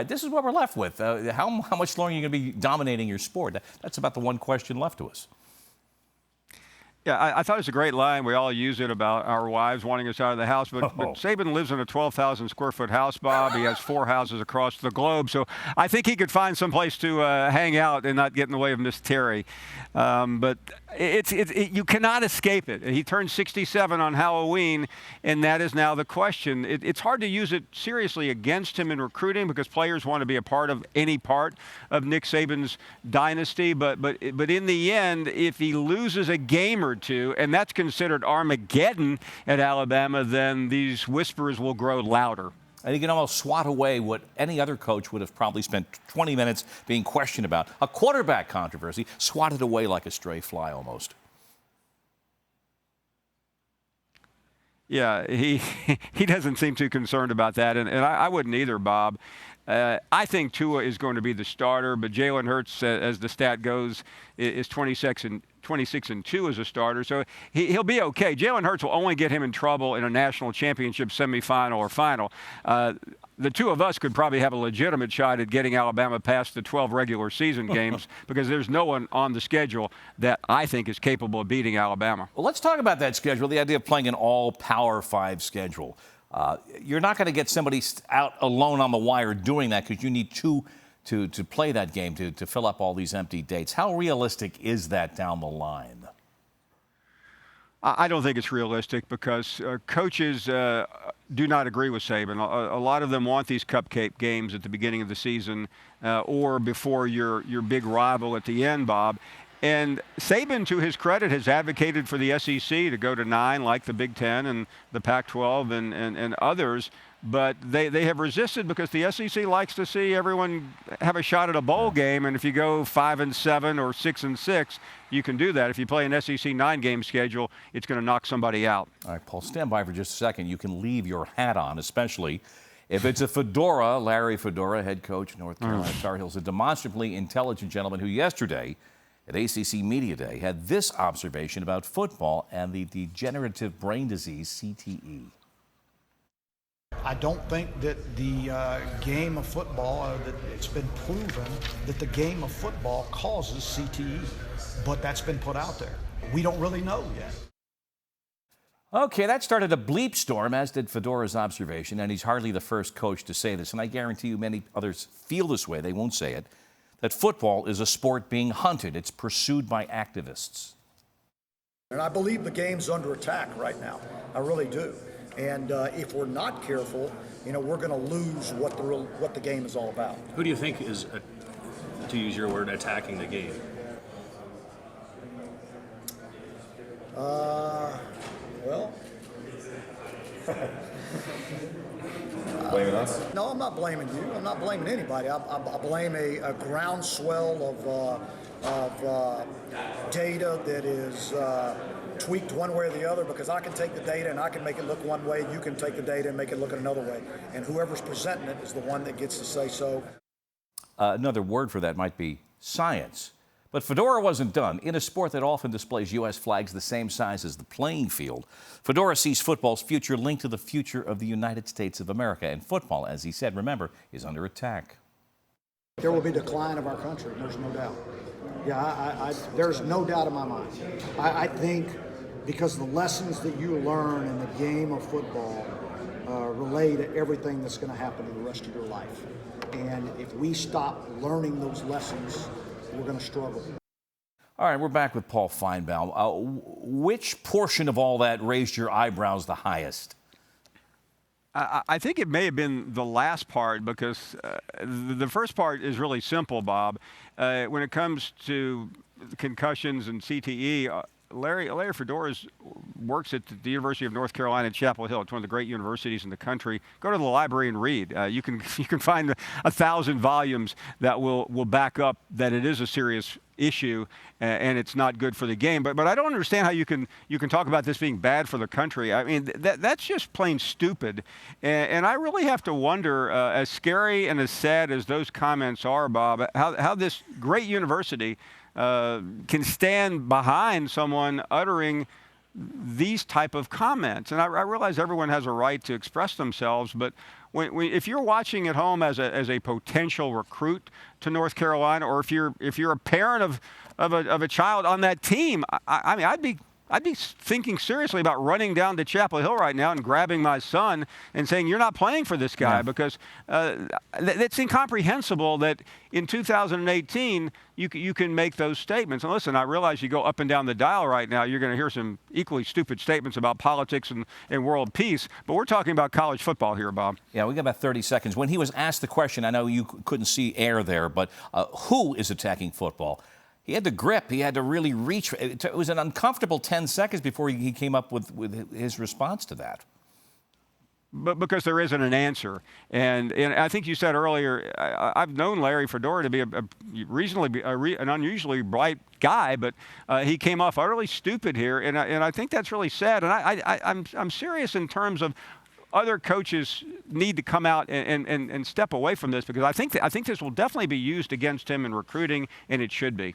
This is what we're left with. How much longer are you going to be dominating your sport? That's about the one question left to us. Yeah, I thought it was a great line. We all use it about our wives wanting us out of the house. But Saban lives in a 12,000 square foot house, Bob. He has 4 houses across the globe. So I think he could find some place to hang out and not get in the way of Miss Terry. But you cannot escape it. He turned 67 on Halloween, and that is now the question. It's hard to use it seriously against him in recruiting because players want to be a part of any part of Nick Saban's dynasty. But in the end, if he loses a game or two, and that's considered Armageddon at Alabama, then these whispers will grow louder. And he can almost swat away what any other coach would have probably spent 20 minutes being questioned about. A quarterback controversy, swatted away like a stray fly almost. Yeah, he doesn't seem too concerned about that, and I wouldn't either, Bob. I think Tua is going to be the starter, but Jalen Hurts, as the stat goes, is 26-2 as a starter, so he'll be okay. Jalen Hurts will only get him in trouble in a national championship semifinal or final. The two of us could probably have a legitimate shot at getting Alabama past the 12 regular season games because there's no one on the schedule that I think is capable of beating Alabama. Well, let's talk about that schedule, the idea of playing an all-Power 5 schedule. You're not going to get somebody out alone on the wire doing that because you need two to play that game, to fill up all these empty dates. How realistic is that down the line? I don't think it's realistic because coaches do not agree with Saban. A lot of them want these cupcake games at the beginning of the season or before your big rival at the end, Bob. And Saban, to his credit, has advocated for the SEC to go to 9 like the Big Ten and the Pac-12 and others. But they have resisted because the SEC likes to see everyone have a shot at a bowl game. And if you go 5-7 or 6-6, you can do that. If you play an SEC 9-game schedule, it's going to knock somebody out. All right, Paul, stand by for just a second. You can leave your hat on, especially if it's a Fedora. Larry Fedora, head coach of North Carolina Tar Heels, a demonstrably intelligent gentleman who yesterday at ACC Media Day had this observation about football and the degenerative brain disease, CTE. I don't think that the game of football, that it's been proven that the game of football causes CTE, but that's been put out there. We don't really know yet. Okay, that started a bleep storm, as did Fedora's observation, and he's hardly the first coach to say this, and I guarantee you many others feel this way, they won't say it, that football is a sport being hunted. It's pursued by activists. And I believe the game's under attack right now. I really do. And if we're not careful, we're going to lose what the game is all about. Who do you think is, to use your word, attacking the game? Well, blaming us? No, I'm not blaming you. I'm not blaming anybody. I blame a groundswell of data that is tweaked one way or the other, because I can take the data and I can make it look one way. You can take the data and make it look another way. And whoever's presenting it is the one that gets to say so. Another word for that might be science. But Fedora wasn't done. In a sport that often displays U.S. flags the same size as the playing field, Fedora sees football's future linked to the future of the United States of America. And football, as he said, remember, is under attack. There will be decline of our country, there's no doubt. Yeah, there's no doubt in my mind. I think because the lessons that you learn in the game of football relate to everything that's going to happen in the rest of your life. And if we stop learning those lessons, we're going to struggle. All right, we're back with Paul Finebaum. Which portion of all that raised your eyebrows the highest? I think it may have been the last part, because the first part is really simple, Bob. When it comes to concussions and CTE, Larry Fedoras works at the University of North Carolina at Chapel Hill. It's one of the great universities in the country. Go to the library and read. You can find 1,000 volumes that will back up that it is a serious issue and it's not good for the game. But I don't understand how you can talk about this being bad for the country. I mean, that's just plain stupid. And I really have to wonder, as scary and as sad as those comments are, Bob, how this great university can stand behind someone uttering these type of comments. And I realize everyone has a right to express themselves, but if you're watching at home as a potential recruit to North Carolina, or if you're a parent of a child on that team, I mean, I'd be thinking seriously about running down to Chapel Hill right now and grabbing my son and saying, you're not playing for this guy, because it's incomprehensible that in 2018 you can make those statements. And listen, I realize you go up and down the dial right now, you're going to hear some equally stupid statements about politics and world peace, but we're talking about college football here, Bob. Yeah, we got about 30 seconds. When he was asked the question, I know you couldn't see air there, but who is attacking football? He had to grip. He had to really reach. It was an uncomfortable 10 seconds before he came up with his response to that. But because there isn't an answer. And I think you said earlier, I've known Larry Fedora to be an unusually bright guy, but he came off utterly stupid here, and I think that's really sad. And I'm serious in terms of other coaches need to come out and step away from this, because I think this will definitely be used against him in recruiting, and it should be.